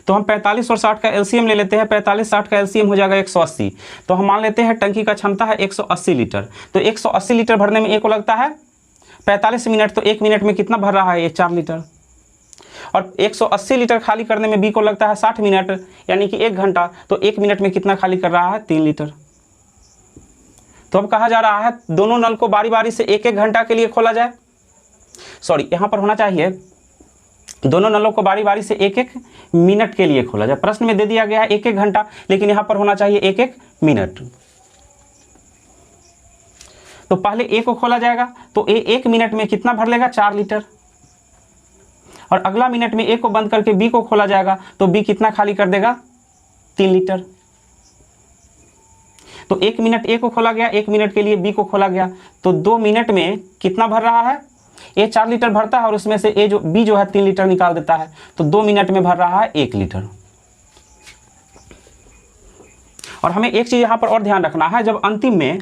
तो हम 45 और 60 का एलसीएम ले लेते हैं। 45-60 का एलसीएम हो जाएगा 180। तो हम मान लेते हैं टंकी का क्षमता है 180 लीटर। तो 180 लीटर भरने में ए को लगता है 45 मिनट, तो 1 मिनट में कितना भर रहा है? ये 4 लीटर। और 180 लीटर खाली करने में बी को लगता है 60 मिनट, यानी कि 1 घंटा, तो 1 मिनट में कितना खाली कर रहा है? 3 लीटर। तो अब कहा जा रहा है दोनों नल को बारी बारी से 1-1 घंटा के लिए खोला जाए। यहाँ पर होना चाहिए दोनों नलों को बारी बारी से 1-1 मिनट के लिए खोला जाए। प्रश्न में दे दिया गया है 1-1 घंटा, लेकिन यहाँ पर होना चाहिए 1-1 मिनट। तो पहले ए को खोला जाएगा, तो ए 1 मिनट में कितना भर लेगा? 4 लीटर। और अगला मिनट में ए को बंद करके बी को खोला जाएगा, तो बी कितना खाली कर देगा? 3 लीटर। तो 1 मिनट ए को खोला गया, 1 मिनट के लिए बी को खोला गया, तो 2 मिनट में कितना भर रहा है? ए 4 लीटर भरता है और उसमें से बी जो है 3 लीटर निकाल देता है, तो 2 मिनट में भर रहा है 1 लीटर। और हमें एक चीज़ यहाँ पर और ध्यान रखना है, जब अंतिम में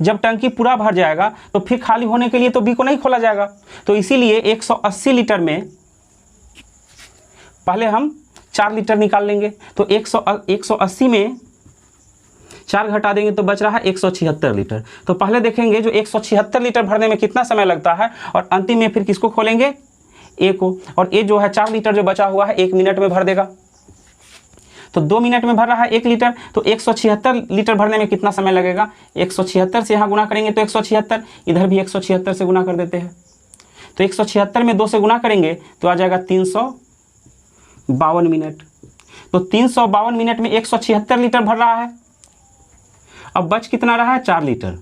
जब टंकी पूरा भर जाएगा तो फिर खाली होने के लिए तो बी को नहीं खोला जाएगा। तो इसीलिए 180 लीटर में पहले हम 4 लीटर निकाल लेंगे। तो 180 में 4 घटा देंगे तो बच रहा है 176 लीटर। तो पहले देखेंगे जो 176 लीटर भरने में कितना समय लगता है, और अंतिम में फिर किसको खोलेंगे, ए को। और ए जो है 4 लीटर जो बचा हुआ है 1 मिनट में भर देगा। तो 2 मिनट में भर रहा है 1 लीटर, तो 176 लीटर भरने में कितना समय लगेगा, 176 से यहाँ गुना करेंगे तो 176, इधर भी 176 से गुना कर देते हैं। तो 176 में 2 से गुना करेंगे तो आ जाएगा 352 मिनट। तो 352 मिनट में 176 लीटर भर रहा है। अब बच कितना रहा है, 4 लीटर।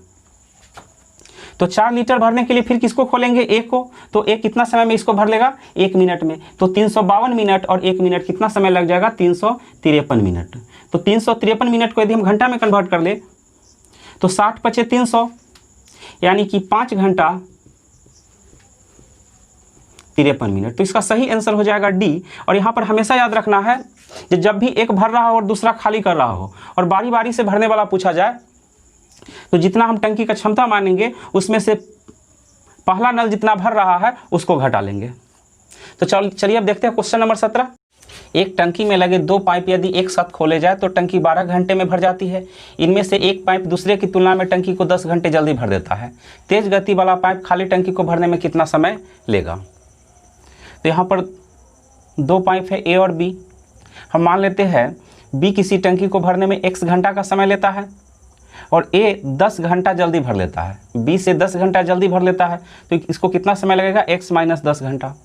तो 4 लीटर भरने के लिए फिर किसको खोलेंगे, ए को। तो ए कितना समय में इसको भर लेगा, 1 मिनट में। तो 352 मिनट और 1 मिनट कितना समय लग जाएगा, 353 मिनट। तो 353 मिनट को यदि हम घंटा में कन्वर्ट कर ले तो 60 × 300 यानी कि 5 घंटा 53 मिनट। तो इसका सही आंसर हो जाएगा डी। और यहाँ पर हमेशा याद रखना है कि जब भी एक भर रहा हो और दूसरा खाली कर रहा हो और बारी बारी से भरने वाला पूछा जाए तो जितना हम टंकी का क्षमता मानेंगे उसमें से पहला नल जितना भर रहा है उसको घटा लेंगे। तो चलिए अब देखते हैं क्वेश्चन नंबर 17। एक टंकी में लगे 2 पाइप यदि एक साथ खोले जाए तो टंकी 12 घंटे में भर जाती है। इनमें से एक पाइप दूसरे की तुलना में टंकी को 10 घंटे जल्दी भर देता है। तेज गति वाला पाइप खाली टंकी को भरने में कितना समय लेगा। तो यहाँ पर 2 पाइप है ए और बी। हम मान लेते हैं बी किसी टंकी को भरने में x घंटा का समय लेता है और ए 10 घंटा जल्दी भर लेता है। बी से 10 घंटा जल्दी भर लेता है तो इसको कितना समय लगेगा, x - 10 घंटा।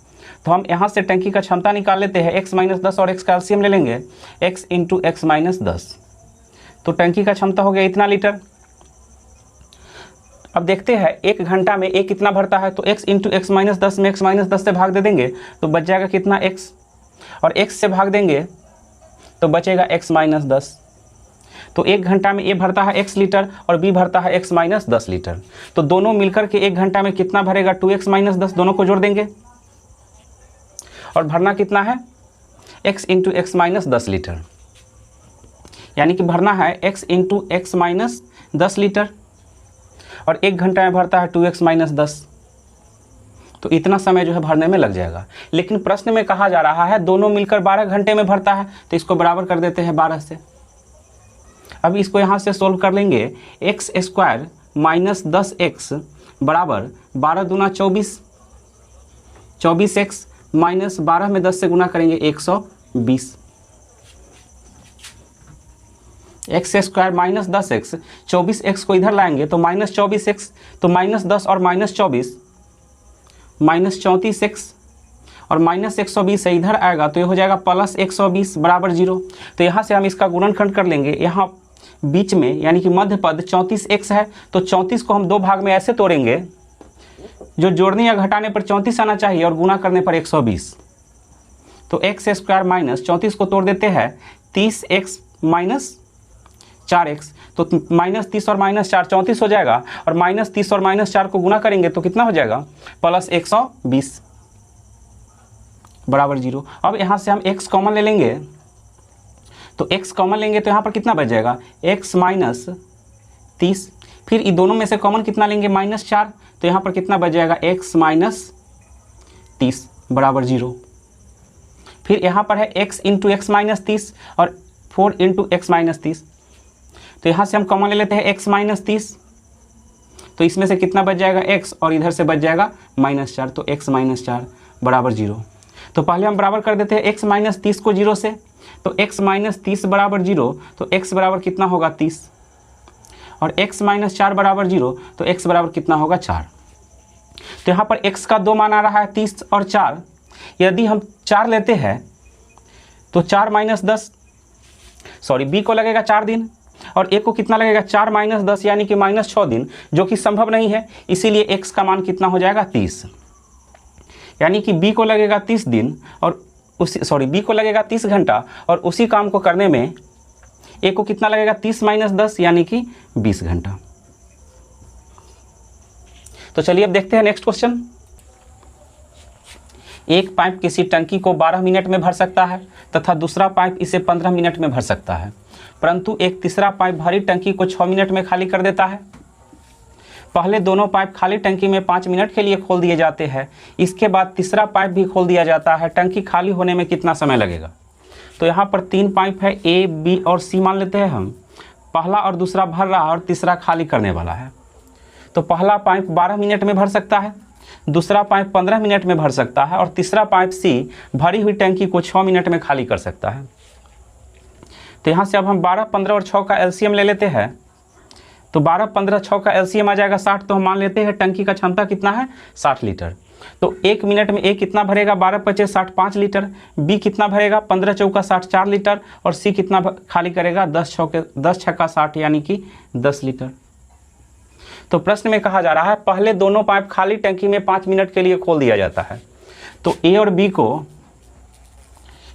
तो हम यहाँ से टंकी का क्षमता निकाल लेते हैं, x - 10 और x का एलसीएम ले लेंगे, x × x - 10। तो टंकी का क्षमता हो गया इतना लीटर। अब देखते हैं 1 घंटा में ए कितना भरता है। तो x × x - 10 में x - 10 से भाग दे देंगे तो बच जाएगा कितना, x। और x से भाग देंगे तो बचेगा x - 10। तो 1 घंटा में ए भरता है x लीटर और बी भरता है x - 10 लीटर। तो दोनों मिलकर के 1 घंटा में कितना भरेगा, 2x - 10। दोनों को जोड़ देंगे और भरना कितना है, x × x - 10 लीटर। यानी कि भरना है x × x - 10 लीटर और 1 घंटा में भरता है 2x - 10। तो इतना समय जो है भरने में लग जाएगा। लेकिन प्रश्न में कहा जा रहा है दोनों मिलकर 12 घंटे में भरता है, तो इसको बराबर कर देते हैं 12 से। अब इसको यहाँ से सोल्व कर लेंगे, x² - 10x बराबर 12 दूना 24, 24x माइनस 12 में 10 से गुना करेंगे 120। x² - 10x, 24x को इधर लाएंगे तो -24x, तो -10 और -24 -34x और -120 है, इधर आएगा तो ये हो जाएगा +120 बराबर 0। तो यहाँ से हम इसका गुणनखंड कर लेंगे। यहाँ बीच में यानी कि मध्य पद 34x है, तो 34 को हम 2 भाग में ऐसे तोड़ेंगे, जो जोड़ने या घटाने पर 34 आना चाहिए और गुना करने पर 120। तो x² - 34 को तोड़ देते हैं 30x - 4x, तो -30 और -4 34 हो जाएगा और -30 और -4 को गुना करेंगे तो कितना हो जाएगा, +120 बराबर 0। अब यहाँ से हम x कॉमन ले लेंगे, तो x कॉमन लेंगे तो यहाँ पर कितना बच जाएगा, x - 30। फिर इन दोनों में से कॉमन कितना लेंगे, -4, तो यहाँ पर कितना बच जाएगा, x - 30 बराबर 0। फिर यहाँ पर है x × x - 30 और 4 × x - 30, तो यहाँ से हम कॉमन ले लेते हैं x - 30, तो इसमें से कितना बच जाएगा, x और इधर से बच जाएगा -4, तो x - 4 बराबर 0। तो पहले हम बराबर कर देते हैं x - 30 को 0 से, तो x - 30 बराबर 0, तो x बराबर कितना होगा 30 और x - 4 बराबर 0, तो x बराबर कितना होगा 4। तो यहाँ पर x का 2 मान आ रहा है 30 और 4। यदि हम 4 लेते हैं तो 4 - 10 b को लगेगा 4 दिन और a को कितना लगेगा, 4 - 10 यानी कि -6 दिन, जो कि संभव नहीं है। इसीलिए x का मान कितना हो जाएगा 30, यानी कि b को लगेगा 30 दिन और b को लगेगा 30 घंटा और उसी काम को करने में a को कितना लगेगा, 30 - 10 यानी कि 20 घंटा। तो चलिए अब देखते हैं नेक्स्ट क्वेश्चन। एक पाइप किसी टंकी को 12 मिनट में भर सकता है तथा दूसरा पाइप इसे 15 मिनट में भर सकता है। परंतु एक तीसरा पाइप भरी टंकी को 6 मिनट में खाली कर देता है। पहले दोनों पाइप खाली टंकी में 5 मिनट के लिए खोल दिए जाते हैं, इसके बाद तीसरा पाइप भी खोल दिया जाता है। टंकी खाली होने में कितना समय लगेगा? तो यहाँ पर 3 पाइप है, ए, बी और सी मान लेते हैं हम। पहला और दूसरा भर रहा है और तीसरा खाली करने वाला है। तो पहला पाइप 12 मिनट में भर सकता है, दूसरा पाइप 15 मिनट में भर सकता है और तीसरा पाइप सी भरी हुई टंकी को 6 मिनट में खाली कर सकता है। तो यहाँ से अब हम 12, 15 और 6 का एलसीएम ले लेते हैं। तो 12, 15, 6 का एलसीएम आ जाएगा 60। तो हम मान लेते हैं टंकी का क्षमता कितना है? 60 लीटर। तो 1 मिनट में ए कितना भरेगा? 12 × 5 = 5 लीटर। बी कितना भरेगा? 15 × 4 = 60, 4 लीटर। और सी कितना खाली करेगा? 10 × 60 यानी कि 10 लीटर। तो प्रश्न में कहा जा रहा है पहले दोनों पाइप खाली टंकी में 5 मिनट के लिए खोल दिया जाता है। तो ए और बी को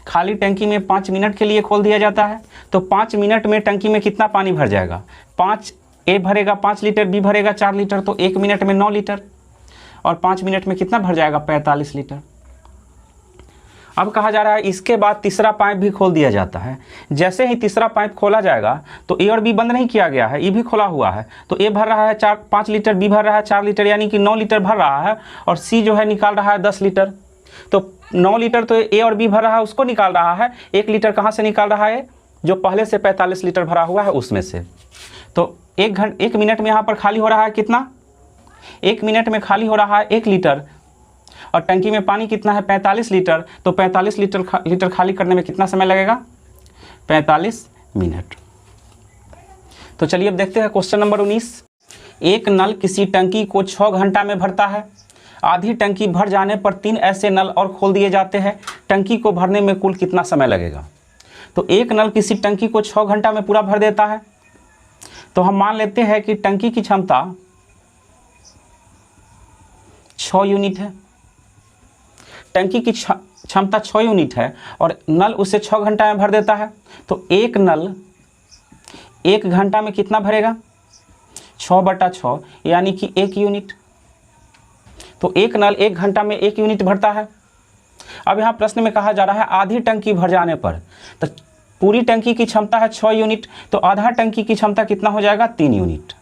खाली टंकी में 5 मिनट के लिए खोल दिया जाता है। तो 5 मिनट में टंकी में कितना पानी भर जाएगा? 5, ए भरेगा 5 लीटर, बी भरेगा 4 लीटर। तो 1 मिनट में 9 लीटर और 5 मिनट में कितना भर जाएगा? 45 लीटर। अब कहा जा रहा है इसके बाद तीसरा पाइप भी खोल दिया जाता है। जैसे ही तीसरा पाइप खोला जाएगा तो ए और बी बंद नहीं किया गया है, ये भी खोला हुआ है। तो ए भर रहा है 5 लीटर, बी भर रहा है 4 लीटर यानी कि 9 लीटर भर रहा है और सी जो है निकाल रहा है 10 लीटर। तो 9 लीटर तो ए और बी भर रहा है उसको निकाल रहा है। 1 लीटर कहाँ से निकाल रहा है? जो पहले से 45 लीटर भरा हुआ है उसमें से। तो 1 मिनट में यहाँ पर खाली हो रहा है कितना? 1 मिनट में खाली हो रहा है 1 लीटर और टंकी में पानी कितना है? 45 लीटर। तो 45 लीटर खाली करने में कितना समय लगेगा? 45 मिनट। तो चलिए अब देखते हैं क्वेश्चन नंबर 19। एक नल किसी टंकी को 6 घंटा में भरता है। आधी टंकी भर जाने पर 3 ऐसे नल और खोल दिए जाते हैं। टंकी को भरने में कुल कितना समय लगेगा? तो एक नल किसी टंकी को 6 घंटा में पूरा भर देता है। तो हम मान लेते हैं कि टंकी की क्षमता 6 यूनिट है। टंकी की क्षमता 6 यूनिट है और नल उसे 6 घंटा में भर देता है। तो एक नल 1 घंटा में कितना भरेगा? 6/6 यानी कि 1 यूनिट। तो एक नल 1 घंटा में 1 यूनिट भरता है। अब यहाँ प्रश्न में कहा जा रहा है आधी टंकी भर जाने पर। तो पूरी टंकी की क्षमता है 6 यूनिट, तो आधा टंकी की क्षमता कितना हो जाएगा? 3 यूनिट।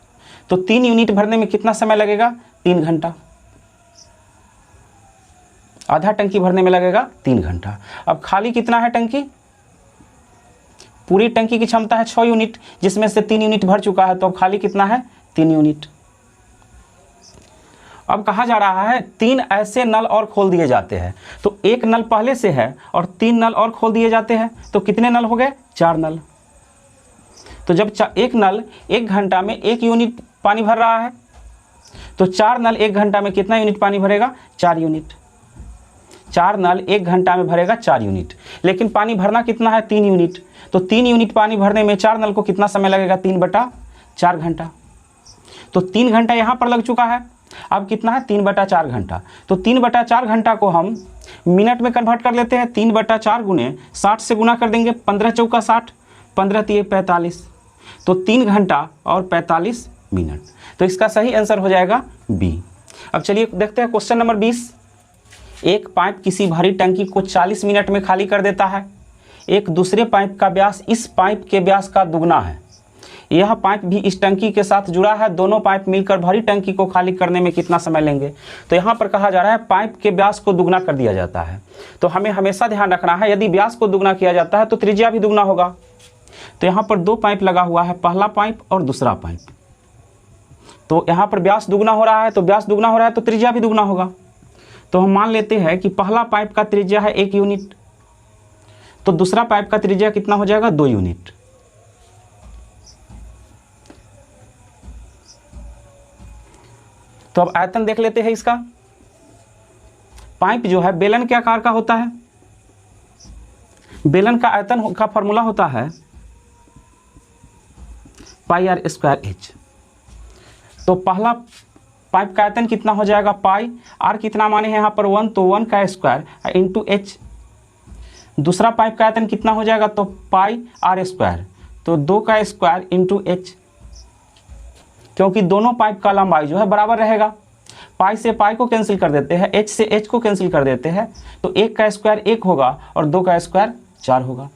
तो 3 यूनिट भरने में कितना समय लगेगा? 3 घंटा। आधा टंकी भरने में लगेगा 3 घंटा। अब खाली कितना है टंकी? पूरी टंकी की क्षमता है 6 यूनिट जिसमें से 3 यूनिट भर चुका है। तो अब खाली कितना है? 3 यूनिट। अब कहा जा रहा है 3 ऐसे नल और खोल दिए जाते हैं। तो एक नल पहले से है और 3 नल और खोल दिए जाते हैं। तो कितने नल हो गए? 4 नल। तो जब एक नल 1 घंटा में 1 यूनिट पानी भर रहा है तो 4 नल 1 घंटा में कितना यूनिट पानी भरेगा? 4 यूनिट। 4 नल 1 घंटा में भरेगा 4 यूनिट। लेकिन पानी भरना कितना है? 3 यूनिट। तो 3 यूनिट पानी भरने में 4 नल को कितना समय लगेगा? 3/4 घंटा। तो 3 घंटा यहाँ पर लग चुका है। अब कितना है? 3/4 घंटा। तो 3/4 घंटा को हम मिनट में कन्वर्ट कर लेते हैं। 3/4 गुने 60 से गुना कर देंगे। 15 × 4 = 60, 15 × 3 = 45। तो 3 घंटा और 45 मिनट। तो इसका सही आंसर हो जाएगा बी। अब चलिए देखते हैं क्वेश्चन नंबर 20। एक पाइप किसी भरी टंकी को 40 मिनट में खाली कर देता है। एक दूसरे पाइप का व्यास इस पाइप के व्यास का दुगना है। यह पाइप भी इस टंकी के साथ जुड़ा है। दोनों पाइप मिलकर भरी टंकी को खाली करने में कितना समय लेंगे? तो यहाँ पर कहा जा रहा है पाइप के व्यास को दुगना कर दिया जाता है। तो हमें हमेशा ध्यान रखना है यदि व्यास को दुगना किया जाता है तो त्रिज्या भी दुगना होगा। तो यहाँ पर 2 पाइप लगा हुआ है, पहला पाइप और दूसरा पाइप। तो यहाँ पर व्यास दुगना हो रहा है, तो व्यास दुगना हो रहा है तो त्रिज्या भी दुगना होगा। तो हम मान लेते हैं कि पहला पाइप का त्रिज्या है 1 यूनिट, तो दूसरा पाइप का त्रिज्या कितना हो जाएगा? 2 यूनिट। तो अब आयतन देख लेते हैं इसका। पाइप जो है बेलन के आकार का होता है। बेलन का आयतन का फॉर्मूला होता है πr²h। तो पहला पाइप का आयतन कितना हो जाएगा? पाई। आर कितना माने हैं यहाँ पर? 1, तो 1 का स्क्वायर इंटू h। दूसरा पाइप का आयतन कितना हो जाएगा? तो πr², तो 2 का स्क्वायर इंटू h। क्योंकि दोनों पाइप का लंबाई जो है बराबर रहेगा। पाई से पाई को कैंसिल कर देते हैं, h से h को कैंसिल कर देते हैं। तो 1 का स्क्वायर 1 होगा और 2 का स्क्वायर 4 होगा।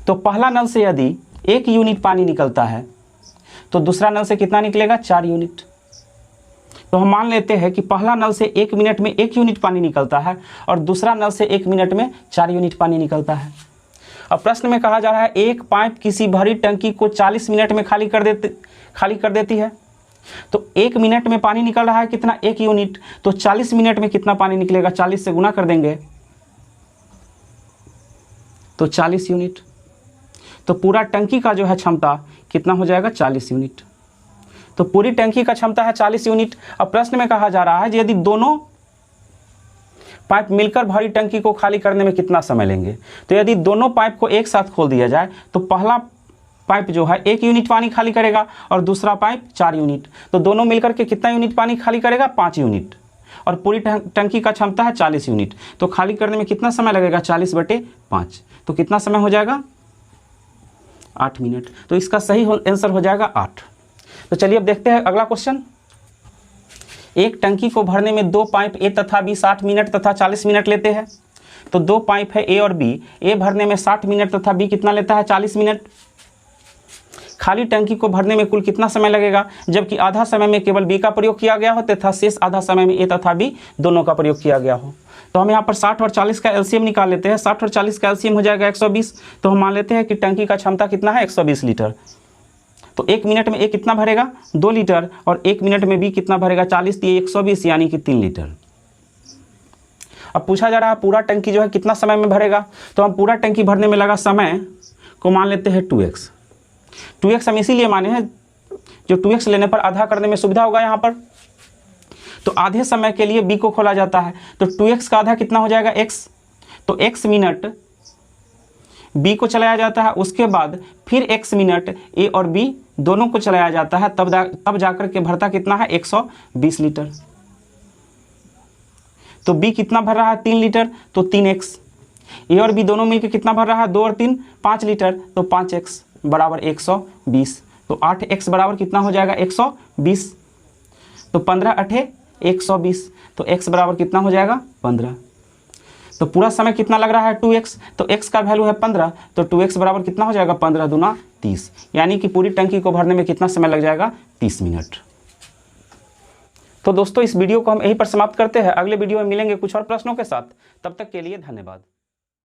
तो पहला नल से यदि 1 यूनिट पानी निकलता है तो दूसरा नल से कितना निकलेगा, 4 यूनिट। तो हम मान लेते हैं कि पहला नल से 1 मिनट में 1 यूनिट पानी निकलता है और दूसरा नल से 1 मिनट में 4 यूनिट पानी निकलता है। अब प्रश्न में कहा जा रहा है एक पाइप किसी भरी टंकी को 40 मिनट में खाली कर देती है। तो 1 मिनट में पानी निकल रहा है कितना, 1 यूनिट। तो 40 मिनट में कितना पानी निकलेगा, 40 से गुना कर देंगे तो 40 यूनिट। तो पूरा टंकी का जो है क्षमता कितना हो जाएगा, 40 यूनिट। तो पूरी टंकी का क्षमता है 40 यूनिट। अब प्रश्न में कहा जा रहा है यदि दोनों पाइप मिलकर भरी टंकी को खाली करने में कितना समय लेंगे। तो यदि दोनों पाइप को एक साथ खोल दिया जाए तो पहला पाइप जो है 1 यूनिट पानी खाली करेगा और दूसरा पाइप 4 यूनिट। तो दोनों मिलकर के कितना यूनिट पानी खाली करेगा, 5 यूनिट। और पूरी टंकी का क्षमता है 40 यूनिट। तो खाली करने में कितना समय लगेगा, 40/5। तो कितना समय हो जाएगा, 8 मिनट। तो इसका सही आंसर हो जाएगा 8। तो चलिए अब देखते हैं अगला क्वेश्चन। एक टंकी को भरने में 2 पाइप ए तथा बी 60 मिनट तथा 40 मिनट लेते हैं। तो 2 पाइप है ए और बी, ए भरने में 60 मिनट तथा बी कितना लेता है, 40 मिनट। खाली टंकी को भरने में कुल कितना समय लगेगा, जबकि आधा समय में केवल बी का प्रयोग किया गया हो तथा शेष आधा समय में ए तथा बी दोनों का प्रयोग किया गया हो। तो हम यहाँ पर 60 और 40 का एलसीएम निकाल लेते हैं। 60 और 40 का एलसीएम हो जाएगा 120। तो हम मान लेते हैं कि टंकी का क्षमता कितना है, 120 लीटर। तो 1 मिनट में ए कितना भरेगा, 2 लीटर। और 1 मिनट में बी कितना भरेगा, 40। ये 120 यानी कि 3 लीटर। अब पूछा जा रहा है पूरा टंकी जो है कितना समय में भरेगा। तो हम पूरा टंकी भरने में लगा समय को मान लेते हैं 2x। 2x हम इसीलिए माने हैं जो 2x लेने पर आधा करने में सुविधा होगा यहाँ पर। तो आधे समय के लिए b को खोला जाता है। तो 2x का आधा कितना हो जाएगा, x। तो x मिनट b को चलाया जाता है, उसके बाद फिर x मिनट a और b दोनों को चलाया जाता है, तब जाकर के भरता कितना है, 120 लीटर। तो b कितना भर रहा है, 3 लीटर। तो 3x। a और b दोनों मिलकर कितना भर रहा है, 2 और 3 5 लीटर। तो 5x बराबर 120। तो 8x बराबर कितना हो जाएगा, 120। तो 15 8 120। तो x बराबर कितना हो जाएगा, 15। तो पूरा समय कितना लग रहा है, 2x। तो x का वैल्यू है 15। तो 2x बराबर कितना हो जाएगा, 15 दूना 30। यानी कि पूरी टंकी को भरने में कितना समय लग जाएगा, 30 मिनट। तो दोस्तों इस वीडियो को हम यहीं पर समाप्त करते हैं। अगले वीडियो में मिलेंगे कुछ और प्रश्नों के साथ। तब तक के लिए धन्यवाद।